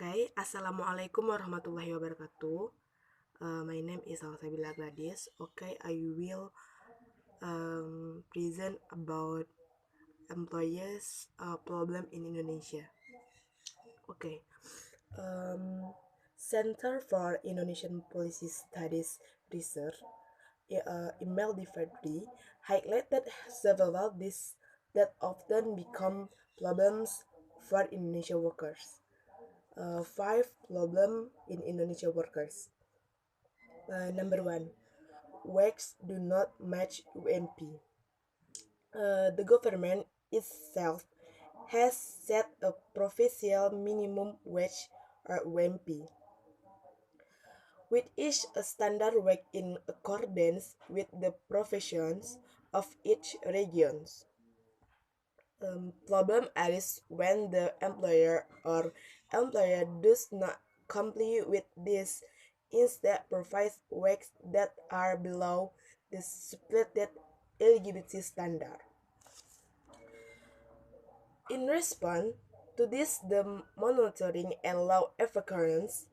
Okay, Assalamualaikum warahmatullahi wabarakatuh. My name is Salsabila Gladys. Okay, I will present about employers problem in Indonesia. Okay, um, Center for Indonesian Policy Studies Research email differently highlighted several these that often become problems for Indonesian workers. Five problem in Indonesia workers. Number one, wages do not match UMP. The government itself has set a provincial minimum wage or UMP, which is a standard wage in accordance with the provisions of each region. Problem arises when the employer does not comply with this, instead provides wages that are below the stipulated eligibility standard. In response to this, the monitoring and law adherence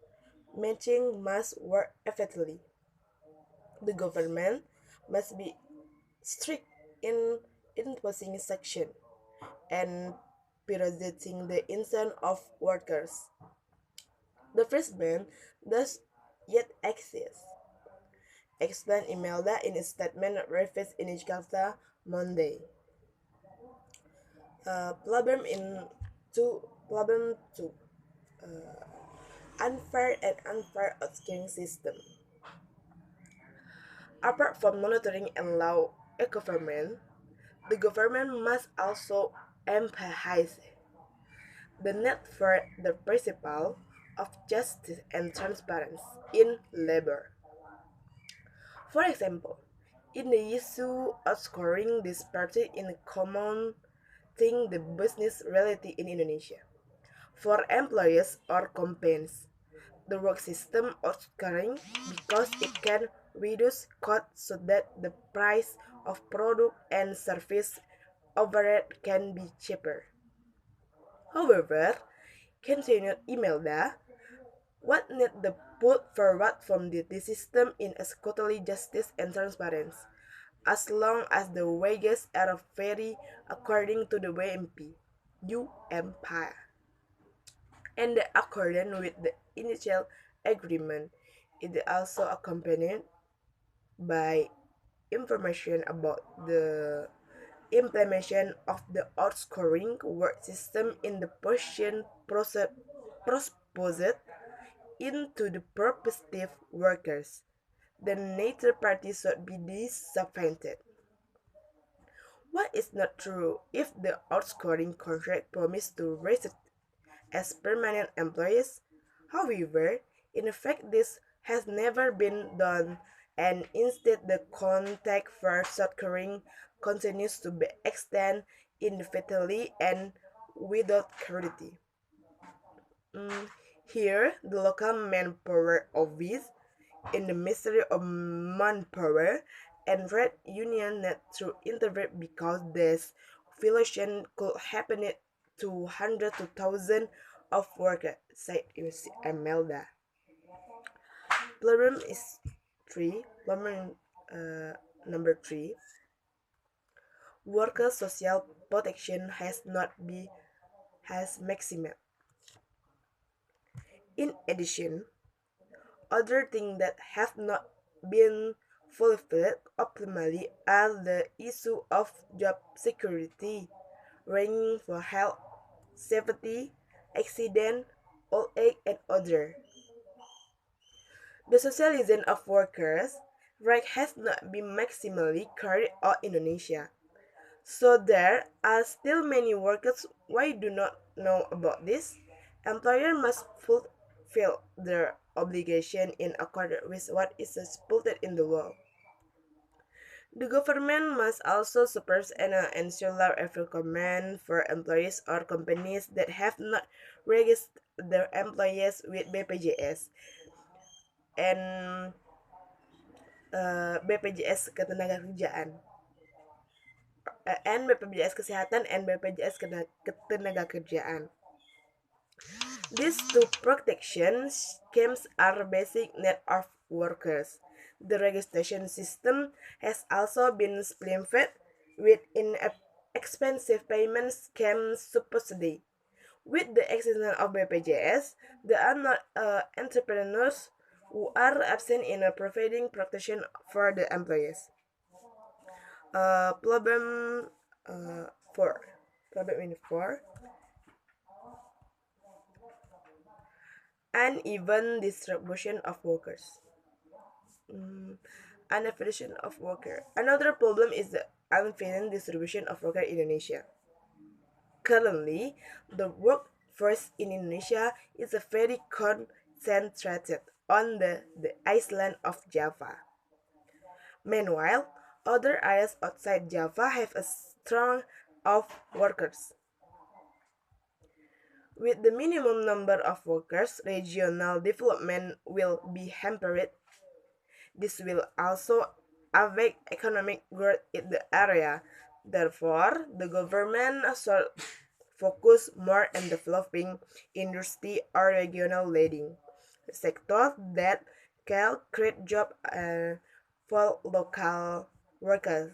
matching must work effectively. The government must be strict in imposing sanction and prioritizing the income of workers. The first ban does yet exist, explained Imelda in a statement released in Jakarta Monday. Problem two, unfair and unfair outsourcing system. Apart from monitoring and law enforcement, the government must also emphasize the need for the principle of justice and transparency in labor. For example, in the issue of scoring disparity in common thing the business reality in Indonesia. For employers or companies, the work system of scoring because it can reduce costs so that the price of product and service overall can be cheaper. However, continued Imelda, what need the put forward from the system in executively justice and transparency, as long as the wages are vary according to the WMP, UMP, and according with the initial agreement. It is also accompanied by information about the implementation of the outscoring work system in the position proposed into the prospective workers. The neither party should be disappointed. What is not true if the outscoring contract promised to raise it as permanent employees? However, in fact, this has never been done, and instead, the contract for outscoring continues to be extended indefinitely and without clarity. Here, the local manpower office in the Ministry of Manpower and trade union need to intervene because this violation could happen to hundreds to thousands of workers, said Imelda. Problem is problem number three. Worker social protection has not been maximum. In addition, other things that have not been fulfilled optimally are the issue of job security, ranging for health, safety, accident, old age, and other. The socialization of workers' right has not been maximally carried out in Indonesia. So there are still many workers who do not know about this. Employer must fulfill their obligation in accordance with what is stipulated in the law. The government must also supervise and ensure law enforcement for employees or companies that have not registered their employees with BPJS and BPJS Ketenagakerjaan and BPJS Kesehatan and BPJS Ketenagakerjaan. These two protection schemes are basic needs of workers. The registration system has also been implemented with expensive payment scheme subsidy. With the existence of BPJS, there are not entrepreneurs who are absent in providing protection for the employees. Problem uh, 4. Problem in 4. Uneven distribution of workers. Uneven of worker. Another problem is the uneven distribution of worker in Indonesia. Currently, the workforce in Indonesia is very concentrated on the island of Java. Meanwhile, other areas outside Java have a strong of workers. With the minimum number of workers, regional development will be hampered. This will also affect economic growth in the area. Therefore, the government should focus more on developing industry or regional leading sectors that can create jobs for local workers.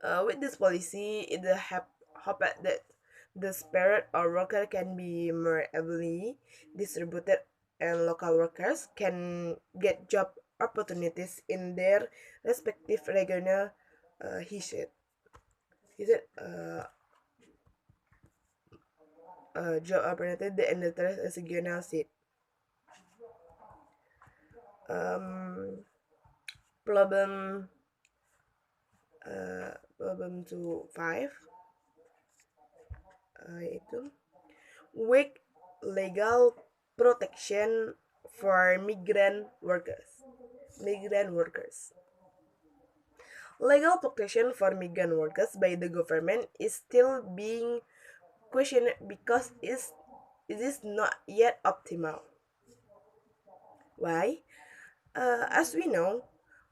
With this policy, it hope that the spirit of worker can be more evenly distributed and local workers can get job opportunities in their respective regional, he said. He said, job opportunity in the regional seat. Um, problem problem to 5 itu weak legal protection for migrant workers. Migrant workers. Legal protection for migrant workers by the government is still being questioned because it is not yet optimal. Why? As we know,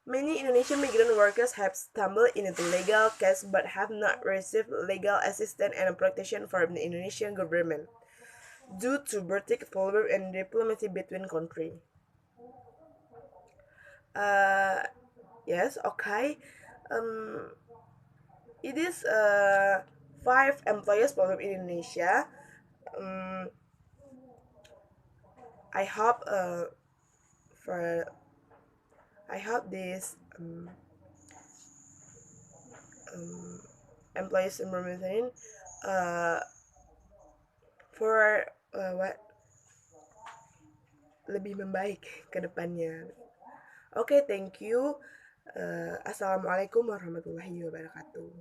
many Indonesian migrant workers have stumbled into legal case but have not received legal assistance and protection from the Indonesian government due to bureaucratic problem and diplomacy between countries. Uh, yes, okay. Um, it is 5 employers problem in Indonesia. Um, I hope for I hope this um, employees implementing uh, for what lebih membaik ke depannya. Oke, thank you. Assalamualaikum warahmatullahi wabarakatuh.